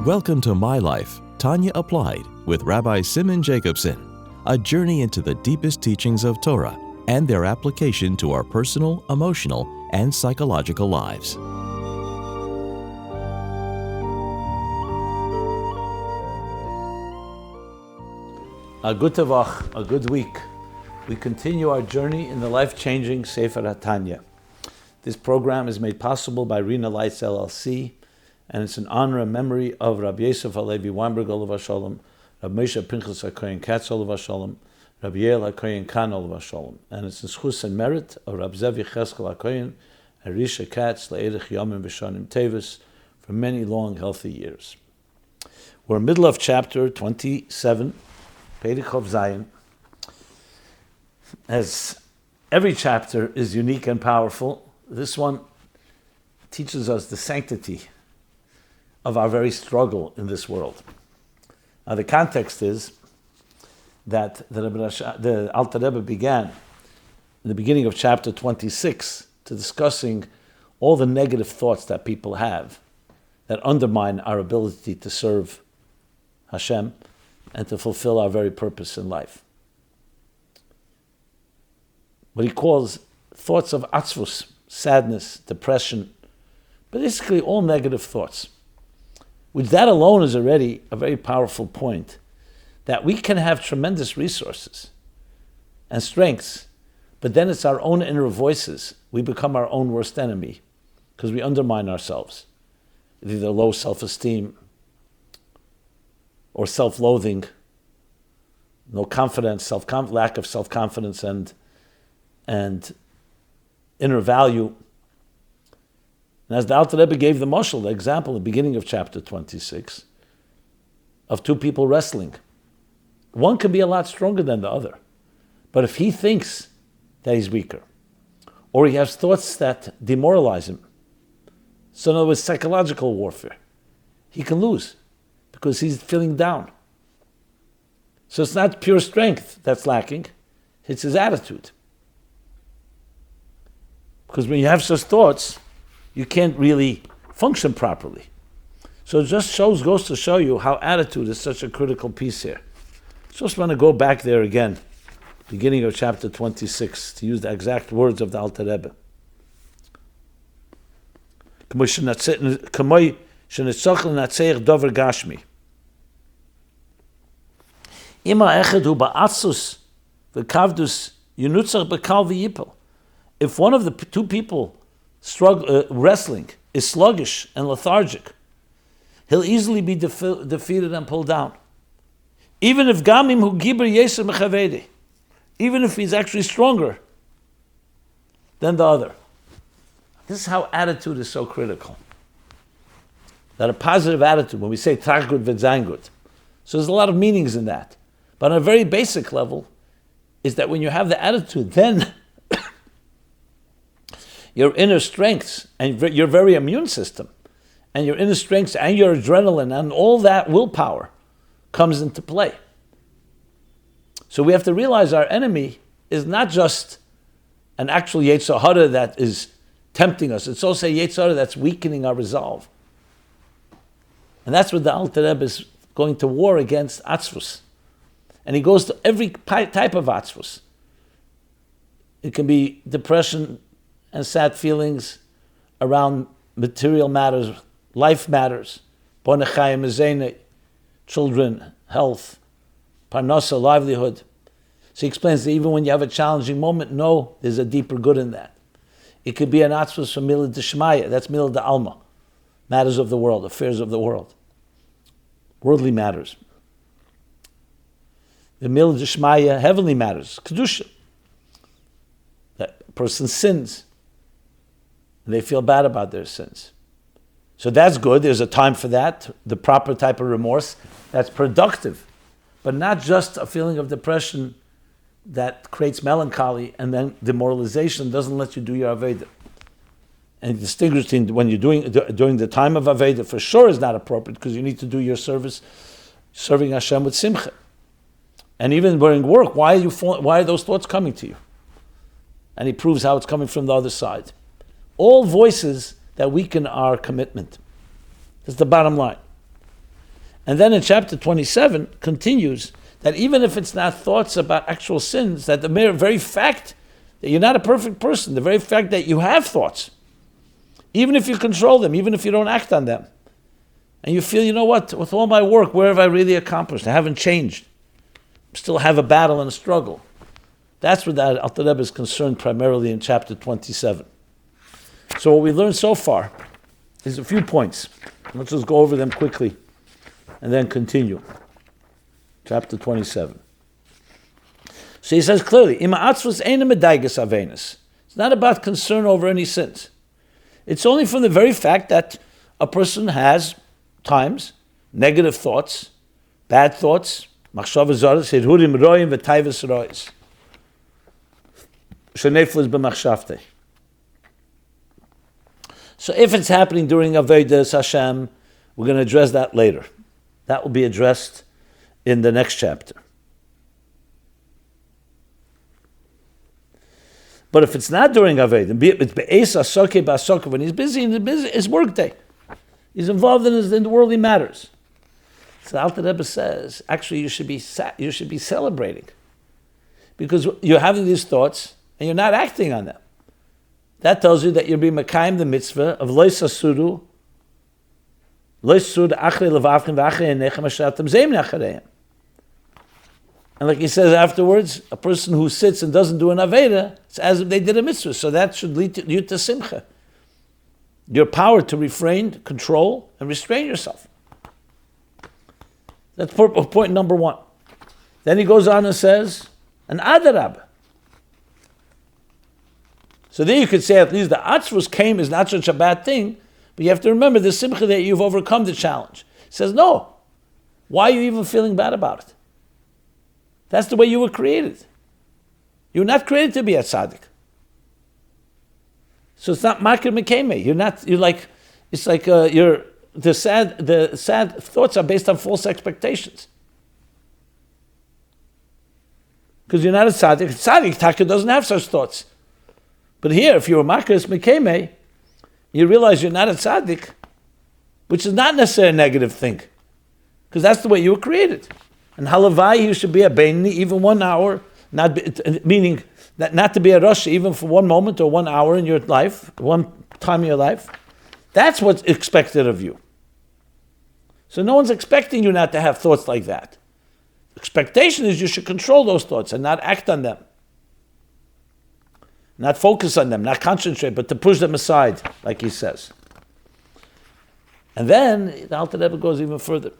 Welcome to My Life, Tanya Applied, with Rabbi Simon Jacobson, a journey into the deepest teachings of Torah and their application to our personal, emotional, and psychological lives. A good tavach, a good week. We continue our journey in the life-changing Sefer HaTanya. This program is made possible by Rena Lights LLC, and it's in honor and memory of Rabbi Yosef Halevi Weinberg Olav Shalom, Rabbi Moshe Pinchas HaKohen Katz Olav Shalom, Rabbi Yael HaKohen Khan Olav Shalom, and it's in schus and merit of Rabbi Zev Yecheskel HaKohen, Arisha Katz Le'erich Yomim V'Shanim Tevis, for many long, healthy years. We're in the middle of chapter 27, Perek Chov Zayin. As every chapter is unique and powerful, this one teaches us the sanctity of our very struggle in this world. Now the context is that the Alter Rebbe began in the beginning of chapter 26 to discussing all the negative thoughts that people have that undermine our ability to serve Hashem and to fulfill our very purpose in life. What he calls thoughts of atzvus, sadness, depression, basically all negative thoughts. Which that alone is already a very powerful point, that we can have tremendous resources and strengths, but then it's our own inner voices. We become our own worst enemy because we undermine ourselves. Either low self-esteem or self-loathing, no confidence, lack of self-confidence and inner value. And as the Alter Rebbe gave the mashal, the example, at the beginning of chapter 26, of two people wrestling. One can be a lot stronger than the other. But if he thinks that he's weaker, or he has thoughts that demoralize him, so in other words, psychological warfare, he can lose because he's feeling down. So it's not pure strength that's lacking, it's his attitude. Because when you have such thoughts, you can't really function properly. So it just goes to show you how attitude is such a critical piece here. Just want to go back there again, beginning of chapter 26, to use the exact words of the Alter Rebbe. If one of the two people wrestling is sluggish and lethargic, he'll easily be defeated and pulled down. Even if gamim hu giber yeser mechavedi, even if he's actually stronger than the other. This is how attitude is so critical. That a positive attitude, when we say trach gut v'zayin gut, so there's a lot of meanings in that. But on a very basic level, is that when you have the attitude, then your inner strengths and your very immune system and your inner strengths and your adrenaline and all that willpower comes into play. So we have to realize our enemy is not just an actual Yetzer Hara that is tempting us. It's also a Yetzer Hara that's weakening our resolve. And that's what the Alter Rebbe is going to war against atzvus. And he goes to every type of atzvus. It can be depression and sad feelings around material matters, life matters, children, health, parnasa, livelihood. So he explains that even when you have a challenging moment, no, there's a deeper good in that. It could be an atzvus from Milad D'Shmaya, that's Milad D'Alma, matters of the world, affairs of the world, worldly matters. The Milad D'Shmaya, heavenly matters, Kedusha. That person sins, and they feel bad about their sins. So that's good. There's a time for that, the proper type of remorse. That's productive, but not just a feeling of depression that creates melancholy and then demoralization doesn't let you do your Aveda. And distinguishing when you're during the time of Aveda for sure is not appropriate because you need to do your service, serving Hashem with simcha. And even during work, why are those thoughts coming to you? And he proves how it's coming from the other side. All voices that weaken our commitment. That's the bottom line. And then in chapter 27 continues that even if it's not thoughts about actual sins, that the very fact that you're not a perfect person, the very fact that you have thoughts, even if you control them, even if you don't act on them, and you feel, you know what, with all my work, where have I really accomplished? I haven't changed. Still have a battle and a struggle. That's what that Alter Rebbe is concerned primarily in chapter 27. So what we learned so far is a few points. Let's just go over them quickly and then continue. Chapter 27. So he says clearly, it's not about concern over any sins. It's only from the very fact that a person has times negative thoughts, bad thoughts, machshavas zaros, hirhurim roim v'tayvus rois. Sheneflis b'machshavtei. So if it's happening during Avodas Hashem, we're going to address that later. That will be addressed in the next chapter. But if it's not during Avodah, it's be'esa soke ba'soke, when he's busy in his work day, he's involved in the worldly matters. So Alter Rebbe says, actually, you should be celebrating, because you're having these thoughts and you're not acting on them. That tells you that you're being mekayim the mitzvah of lo yisasuru achrei levavchem v'achrei einechem asher atem zeim nechareim. And like he says afterwards, a person who sits and doesn't do an aveda, it's as if they did a mitzvah. So that should lead you to simcha. Your power to refrain, control, and restrain yourself. That's point number one. Then he goes on and says, an adarab. So there you could say at least the atzvus came is not such a bad thing, but you have to remember the simcha that you've overcome the challenge. He says, no. Why are you even feeling bad about it? That's the way you were created. You were not created to be a tzaddik. So it's not makir mekeme. The sad thoughts are based on false expectations. Because you're not a tzaddik. Tzaddik taka doesn't have such thoughts. But here, if you're a makir mekeme, you realize you're not a tzaddik, which is not necessarily a negative thing. Because that's the way you were created. And halavai, you should be a beinoni, even 1 hour, meaning that not to be a rosh, even for 1 moment or 1 hour in your life, one time in your life. That's what's expected of you. So no one's expecting you not to have thoughts like that. Expectation is you should control those thoughts and not act on them. Not focus on them, not concentrate, but to push them aside, like he says. And then the Alter Rebbe goes even further.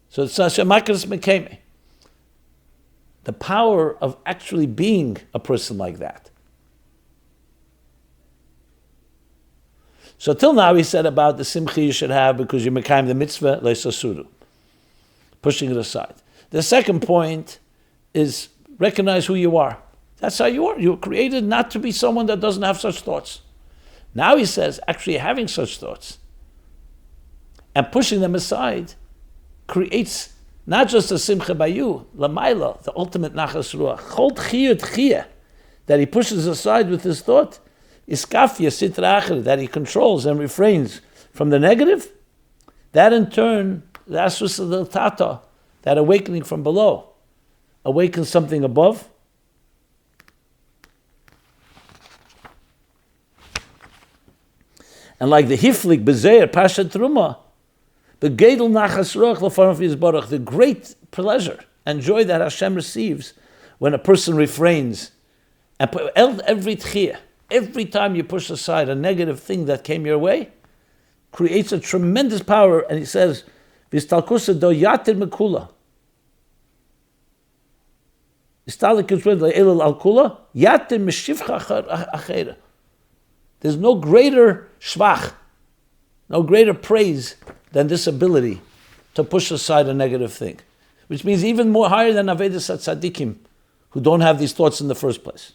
So it's Shemakas Mekeme. The power of actually being a person like that. So till now he said about the simcha you should have because you're mekayim the mitzvah leisasuru, pushing it aside. The second point is recognize who you are. That's how you are. You were created not to be someone that doesn't have such thoughts. Now he says actually having such thoughts and pushing them aside creates not just a simcha by you, lamaila, the ultimate nachas ruach, chol chiyut chiyah, that he pushes aside with his thought, iskafia sitra acher, that he controls and refrains from the negative. That in turn, the asus of the tata, that awakening from below, awakens something above. And like the hiflik bezeir pashat truma, the Gedel Nachas Ruach L'Farm Yisbarach, the great pleasure and joy that Hashem receives when a person refrains. And every tchiyah, every time you push aside a negative thing that came your way, creates a tremendous power. And he says, Vistalkusa do yatir mekula. Yatir meshivcha achera. There's no greater shvach, no greater praise than this ability to push aside a negative thing, which means even more higher than Avedas Tzadikim, who don't have these thoughts in the first place.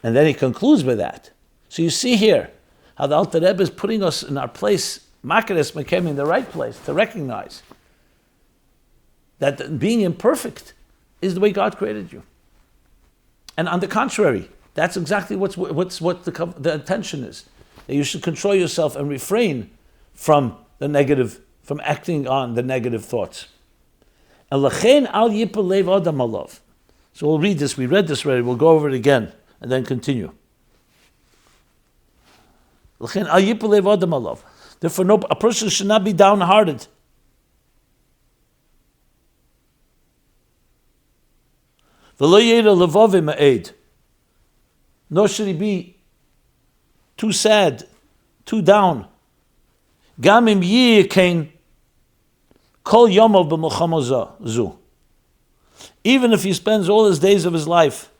And then he concludes with that. So you see here how the Alter Rebbe is putting us in our place, Makares Mekem, in the right place, to recognize that being imperfect is the way God created you. And on the contrary, that's exactly what the intention is, that you should control yourself and refrain from the negative from acting on the negative thoughts. And l'chein al yipol lev adam alav. So we'll read this. We read this already. We'll go over it again and then continue. L'chein al yipol lev adam alav. Therefore, a person should not be downhearted. V'lo yeda levove ma'ed. Nor should he be too sad, too down. Gam im yikein kol yomov b'milchama zu. Even if he spends all his days of his life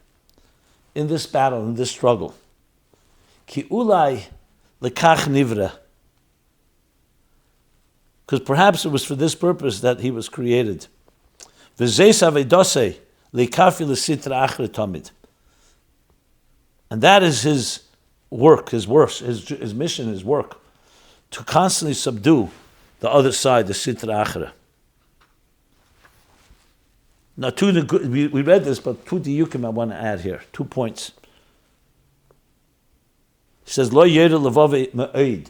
in this battle, in this struggle. Ki ulai lekach nivra. Because perhaps it was for this purpose that he was created. V'zeis avedosei lekafi l'sitra achre tamid. And that is his work, his mission, his work, to constantly subdue the other side, the sitra achra. Now, we read this, but two diyukim I want to add here, 2 points. He says, Lo yeda levave ma'ed.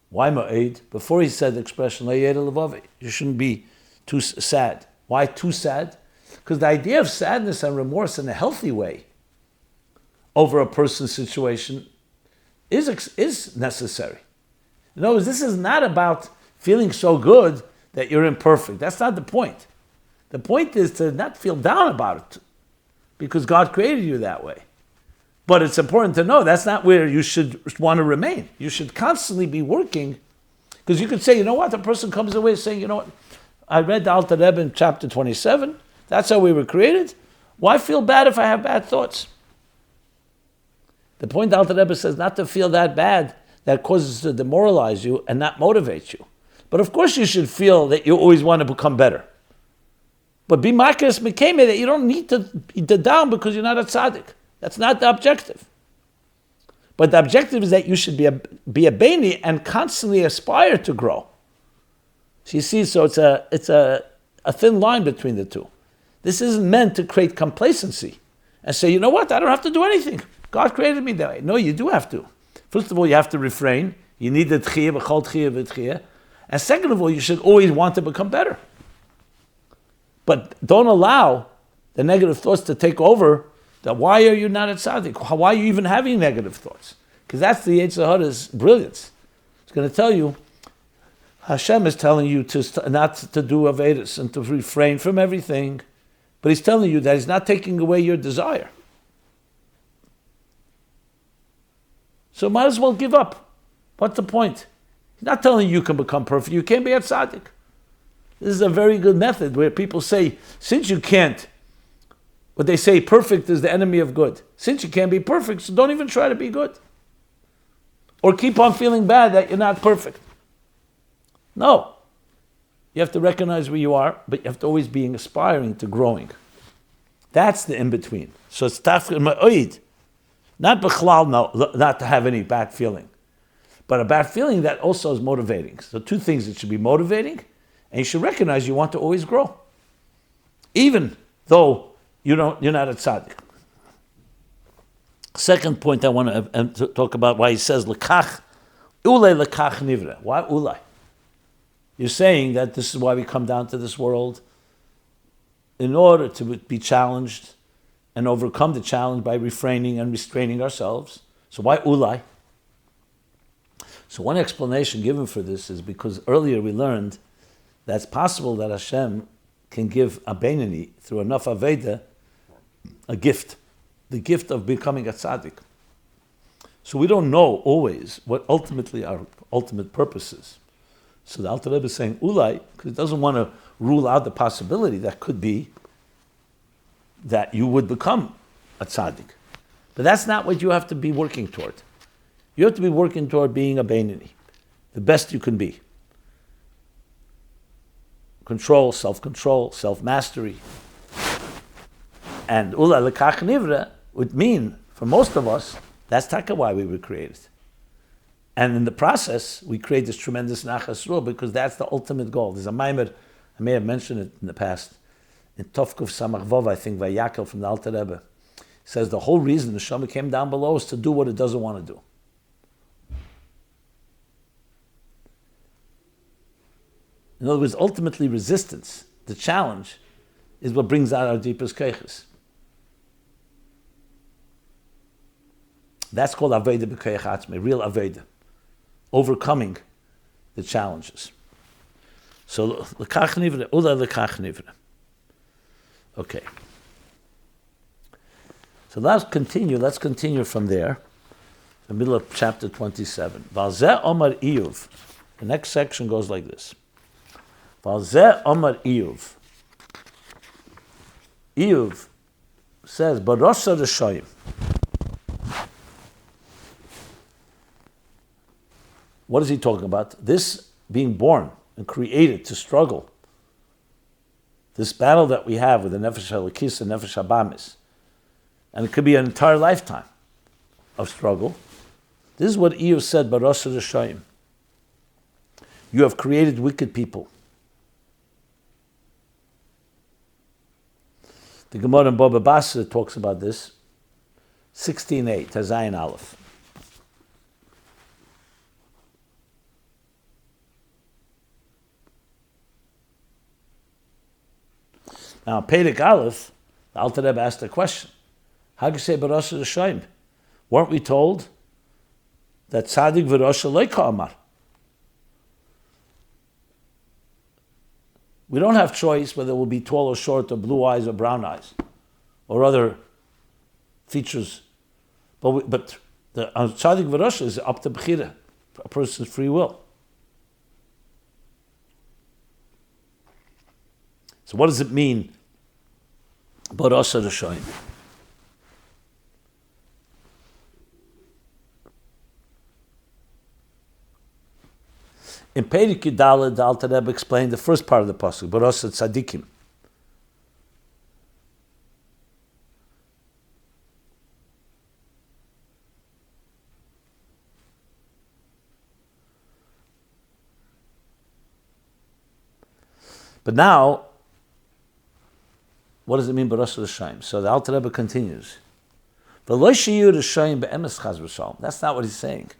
Why ma'ed? Before he said the expression, Lo yeda levave, you shouldn't be too sad. Why too sad? Because the idea of sadness and remorse in a healthy way over a person's situation is necessary. In other words, this is not about feeling so good that you're imperfect. That's not the point. The point is to not feel down about it because God created you that way. But it's important to know that's not where you should want to remain. You should constantly be working because you could say, you know what, the person comes away saying, you know what, I read the Alter Rebbe in chapter 27. That's how we were created. Why feel bad if I have bad thoughts? The point the Alter Rebbe says not to feel that bad that causes to demoralize you and not motivate you. But of course you should feel that you always want to become better. But be markers mekame that you don't need to be down because you're not a tzaddik. That's not the objective. But the objective is that you should be a beini and constantly aspire to grow. So you see, so it's a thin line between the two. This isn't meant to create complacency and say, you know what, I don't have to do anything. God created me that way. No, you do have to. First of all, you have to refrain. You need the tchiyah, v'chol tchiyah, v'tchiyah. And second of all, you should always want to become better. But don't allow the negative thoughts to take over. That why are you not a tzaddik? Why are you even having negative thoughts? Because that's the Yetzer Hara's brilliance. It's going to tell you, Hashem is telling you not to do Avedis and to refrain from everything. But He's telling you that He's not taking away your desire. So might as well give up. What's the point? He's not telling you can become perfect. You can't be a tzaddik. This is a very good method where people say, since you can't, what they say, perfect is the enemy of good. Since you can't be perfect, so don't even try to be good. Or keep on feeling bad that you're not perfect. No. You have to recognize where you are, but you have to always be aspiring to growing. That's the in-between. So it's tafkir ma'oid. Not b'chlal, not to have any bad feeling. But a bad feeling that also is motivating. So two things, it should be motivating, and you should recognize you want to always grow. Even though you're not a tzaddik. Second point I want to talk about why he says, Lekach, ulei lekach nivra. Why ulei? You're saying that this is why we come down to this world, in order to be challenged and overcome the challenge by refraining and restraining ourselves. So why ulai? So one explanation given for this is because earlier we learned that it's possible that Hashem can give a beinoni through enough Aveda a gift, the gift of becoming a tzaddik. So we don't know always what ultimately our ultimate purpose is. So the Alter Rebbe is saying ulai, because he doesn't want to rule out the possibility that could be that you would become a tzaddik. But that's not what you have to be working toward. You have to be working toward being a beinoni, the best you can be. Control, self-control, self-mastery. And Ula Lekach Nivra would mean, for most of us, that's taka why we were created. And in the process, we create this tremendous nachas ruah because that's the ultimate goal. There's a maimer, I may have mentioned it in the past, in Tovkuf Samach Vov, I think, Vayakel from the Alter Rebbe. He says the whole reason the Shema came down below is to do what it doesn't want to do. In other words, ultimately resistance, the challenge, is what brings out our deepest keiches. That's called Aveda b'keich atzmei, real Aveda, overcoming the challenges. So, l'kach nivra, ula l'kach nivra. Okay. So let's continue from there, the middle of chapter 27. Valzeh Omar Iyuv. The next section goes like this. Valzeh Omar Iyuv. Iyuv says, Barosa Rishayim. What is he talking about? This being born and created to struggle. This battle that we have with the Nefesh HaLekis and Nefesh HaBamis. And it could be an entire lifetime of struggle. This is what Iyuv said, Barosa Rishayim. You have created wicked people. The Gemara in Baba Basra talks about this. 16:8, Tazayin Aleph. Now, Perek Aleph, the Alter Rebbe asked a question. How do you say Barosa Rishayim? Weren't we told that Tzadik v'Rosha Leika Amar? We don't have choice whether it will be tall or short or blue eyes or brown eyes or other features. But the Tzadik v'Rosha is up to Bechira, a person's free will. So what does it mean, Barosa Rishayim? In Perek Yudaled, the Alter Rebbe explained the first part of the pasuk, Barosa Tzadikim. But now, what does it mean, Barosa Rishayim? So the Alter Rebbe continues, V'lo shiyu Rishayim be'emes chaz v'shalom. That's not what he's saying.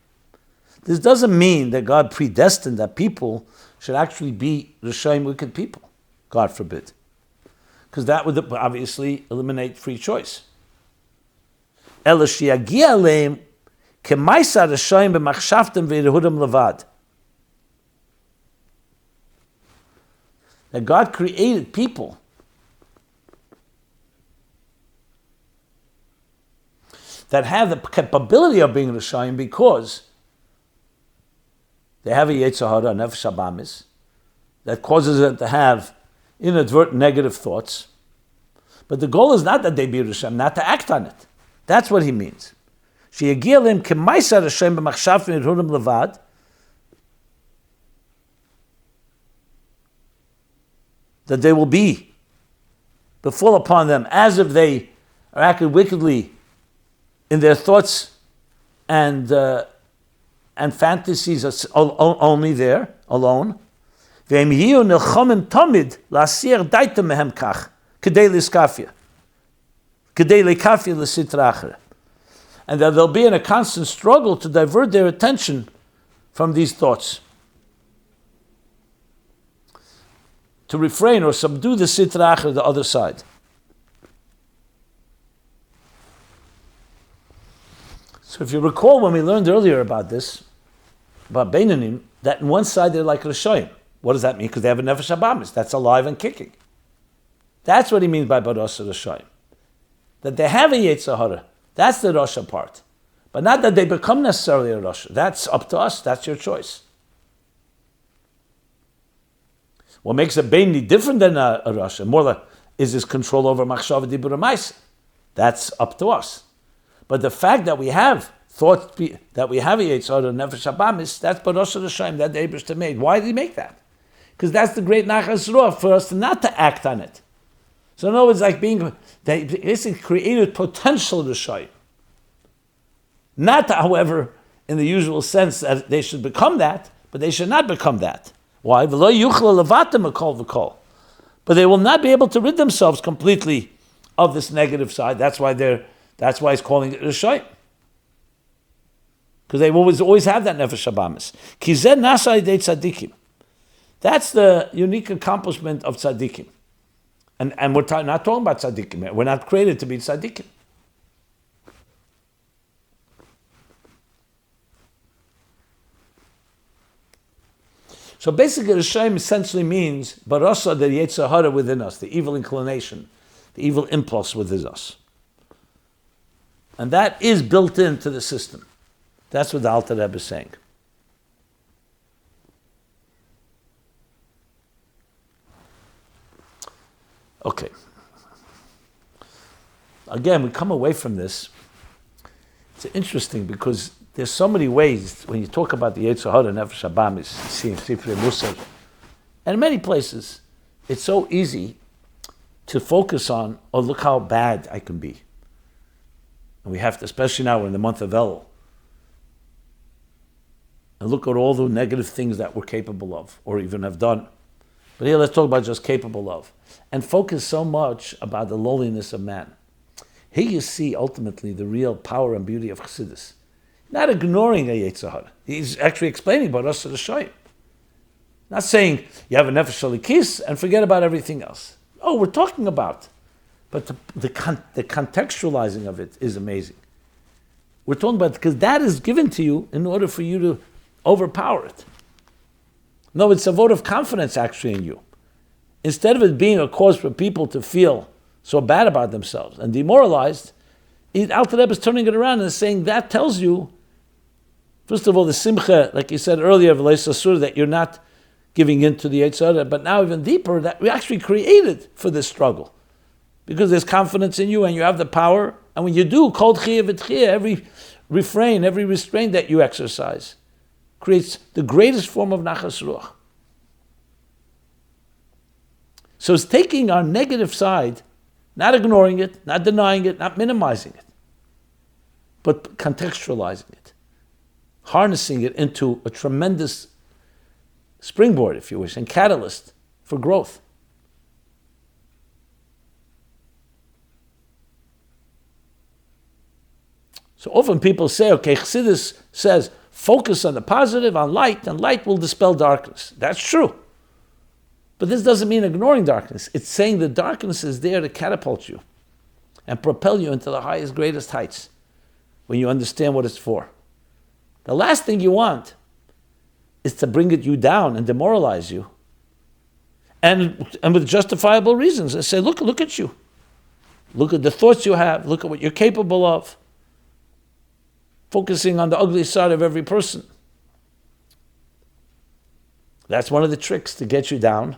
This doesn't mean that God predestined that people should actually be Rishayim, wicked people. God forbid. Because that would obviously eliminate free choice. Ela sheyagia aleim kemaisa Rishayim b'machshavtem v'yirehudem levad. That God created people that have the capability of being Rishayim because they have a Yetzer Hara, Nefesh HaBamis, that causes them to have inadvertent negative thoughts. But the goal is not that they be Rishayim, not to act on it. That's what he means. Sheyagia leim kemaisa Rishayim b'machshavtem v'yirehudem levad. That they will befall upon them as if they are acting wickedly in their thoughts and fantasies are only there, alone. And that they'll be in a constant struggle to divert their attention from these thoughts. To refrain or subdue the sitra achra, the other side. So if you recall when we learned earlier about this, about Beinanim, that on one side they're like Rishayim. What does that mean? Because they have a Nefesh HaBamis, that's alive and kicking. That's what he means by Barosa Rishayim. That they have a Yetzer Hara, that's the Rasha part. But not that they become necessarily a Rasha. That's up to us, that's your choice. What makes a Beini different than a Rasha, more like, is his control over Machshava Dibur Maisa. That's up to us. But the fact that we have thoughts, that we have a Yetzer Hara, Nefesh HaBamis, that's Barosa Rishayim, that the Eibishter made. Why did he make that? Because that's the great Nachas Ruach for us not to act on it. So in other words, like they basically created potential Rishayim. Not, however, in the usual sense that they should become that, but they should not become that. Why? But they will not be able to rid themselves completely of this negative side. That's why he's calling it Rishayim. Because they always have that Nefesh HaBamis. Kizeh nasa idei tzadikim. That's the unique accomplishment of tzaddikim. And we're not talking about tzaddikim. We're not created to be tzaddikim. So basically, the Shem essentially means barasa, the Yetzer Hara within us, the evil inclination, the evil impulse within us. And that is built into the system. That's what the Alter Rebbe is saying. Okay. Again, we come away from this. It's interesting because there's so many ways when you talk about the Yetzer Hara, Nefesh Habamis, Sifrei Musar, and in many places, it's so easy to focus on, oh, look how bad I can be. And we have to, especially now we're in the month of Elul, and look at all the negative things that we're capable of, or even have done. But here, let's talk about just capable of. And focus so much about the lowliness of man. Here you see, ultimately, the real power and beauty of Chassidus. Not ignoring a Yetzer Hara. He's actually explaining about us to the Shoyim. Not saying, you have a Nefesh Shalikis and forget about everything else. Oh, we're talking about. But the contextualizing of it is amazing. We're talking about, because that is given to you in order for you to overpower it. No, it's a vote of confidence actually in you. Instead of it being a cause for people to feel so bad about themselves and demoralized, Alter Rebbe is turning it around and saying that tells you, first of all, the simcha, like you said earlier, that you're not giving in to the Yetzer Hara, but now even deeper, that we actually created for this struggle. Because there's confidence in you and you have the power, and when you do, kol tchiyah v'tchiyah, every refrain, every restraint that you exercise, creates the greatest form of nachas ruach. So it's taking our negative side, not ignoring it, not denying it, not minimizing it, but contextualizing it, harnessing it into a tremendous springboard, if you wish, and catalyst for growth. So often people say, okay, Chassidus says, focus on the positive, on light, and light will dispel darkness. That's true. But this doesn't mean ignoring darkness. It's saying the darkness is there to catapult you and propel you into the highest, greatest heights when you understand what it's for. The last thing you want is to bring you down and demoralize you, and with justifiable reasons, and say, look at you. Look at the thoughts you have. Look at what you're capable of. Focusing on the ugly side of every person. That's one of the tricks to get you down,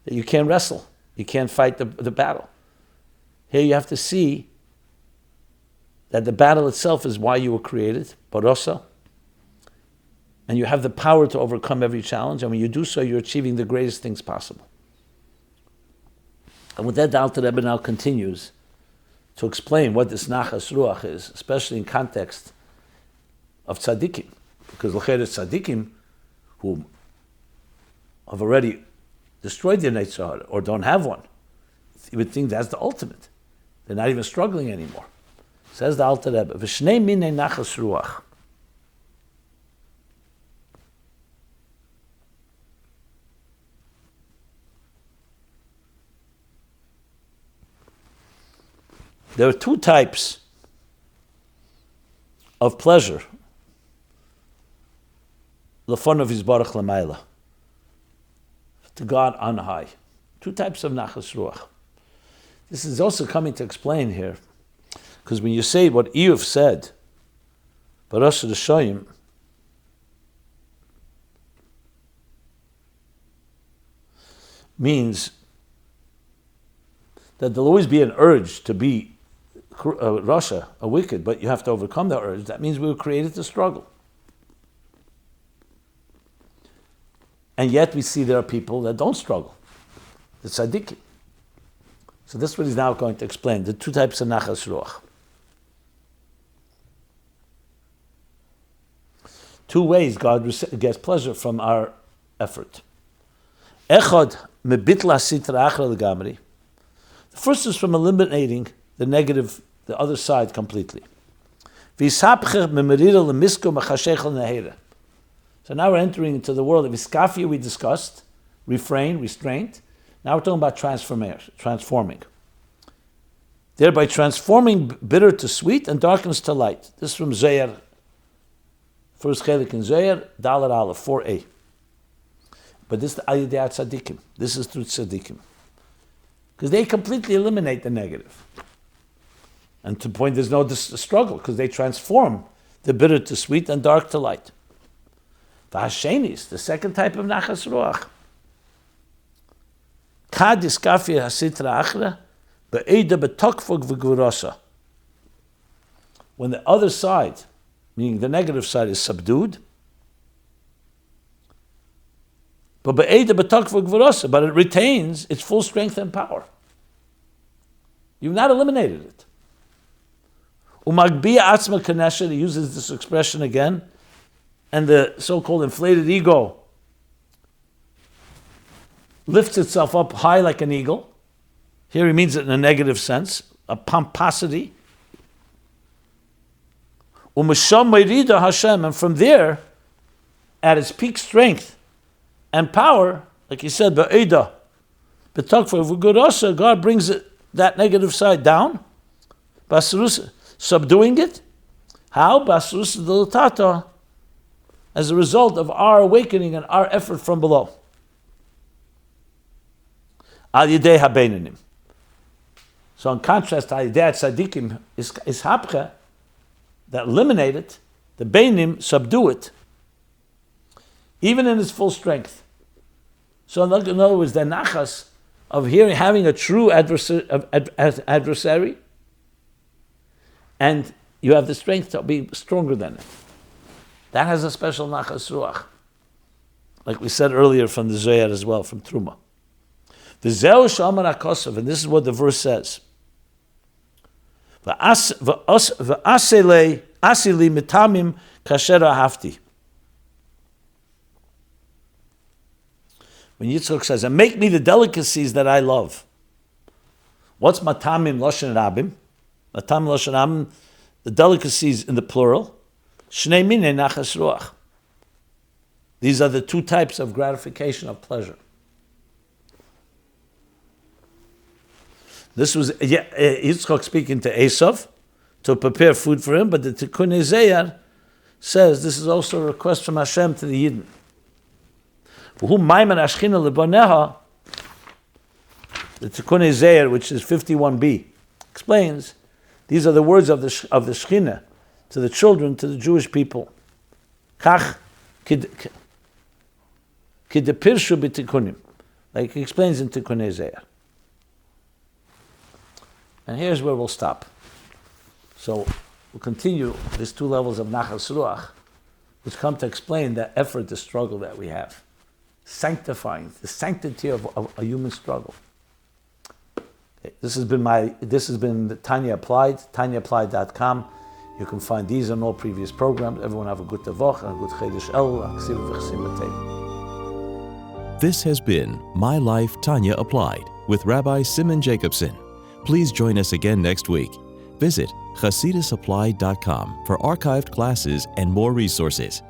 that you can't wrestle. You can't fight the battle. Here you have to see that the battle itself is why you were created, barosa, and you have the power to overcome every challenge, and when you do so, you're achieving the greatest things possible. And with that, the Alter Rebbe now continues to explain what this nachas ruach is, especially in context of tzaddikim, because l'chayr tzaddikim who have already destroyed their Yetzer Hara or don't have one, you would think that's the ultimate. They're not even struggling anymore. Says the Alter Rebbe, v'shnei minei nachas ruach. There are two types of pleasure. L'fon of Yisbarach l'mayla, to God on high. Two types of nachas ruach. This is also coming to explain here, because when you say what Eev said, Barash Rishayim, means that there'll always be an urge to be Rasha, a wicked, but you have to overcome that urge. That means we were created to struggle. And yet we see there are people that don't struggle. The tzaddikim. So this is what he's now going to explain, the two types of nachas ruach. Two ways God gets pleasure from our effort. Echad mebitla sitra achra legamri. The first is from eliminating the negative, the other side completely. V'yishapcher memerira lemisko mechashechel nehera. So now we're entering into the world of Iskafia we discussed, restraint. Now we're talking about transforming. Thereby transforming bitter to sweet and darkness to light. This is from Zohar, first chelik in Zohar, Dalet Aleph, 4a. But this is the Ayidei Tzadikim. This is through Tzadikim. Because they completely eliminate the negative. And to the point, there's no struggle, because they transform the bitter to sweet and dark to light. V'hashenis, the second type of Nachas Ruach. Ka diskafia hasitra achra, be'eda betokfog v'gvurasa. When the other side, meaning the negative side, is subdued, but be'eda betokfog v'gvurasa, but it retains its full strength and power. You've not eliminated it. Umagbiya atzma kanesha, he uses this expression again, and the so-called inflated ego lifts itself up high like an eagle. Here he means it in a negative sense, a pomposity. Umasham meirida Hashem, and from there, at its peak strength and power, like he said, ba'eda, b'takfa v'gurasa, God brings that negative side down, subduing it. How? Basrusa delatata, as a result of our awakening and our effort from below. Al yidei habeinanim. So in contrast, al yidei tzadikim is hapcha, that eliminate it, the beinim subdue it, even in its full strength. So in other words, the nachas of having a true adversary, and you have the strength to be stronger than it. That has a special nachas ruach, like we said earlier from the Zohar as well, from Truma. V'zeu she'amar HaKosav, and this is what the verse says. V'asili mitamim kasher ahavti. When Yitzchak says, and make me the delicacies that I love. What's matamim loshen rabim? Matamim loshen rabim, the delicacies in the plural. Shnei minei nachas ruach. These are the two types of gratification of pleasure. This was Yitzchak speaking to Esav to prepare food for him, but the Tikkun Zohar says this is also a request from Hashem to the Yidden. The Tikkun Zohar, which is 51b, explains these are the words of the Shekhinah to the children, to the Jewish people. Kach kidepirshu b'tikkunim, like he explains in Tikkun Zohar. And here's where we'll stop. So we'll continue these two levels of Nachas Ruach, which come to explain the effort, the struggle that we have. Sanctifying, the sanctity of a human struggle. Okay, this has been Tanya Applied, TanyaApplied.com. You can find these and all previous programs. Everyone have a good Tavoch and a good Chedesh El. This has been My Life, Tanya Applied with Rabbi Simon Jacobson. Please join us again next week. Visit ChasidusApplied.com for archived classes and more resources.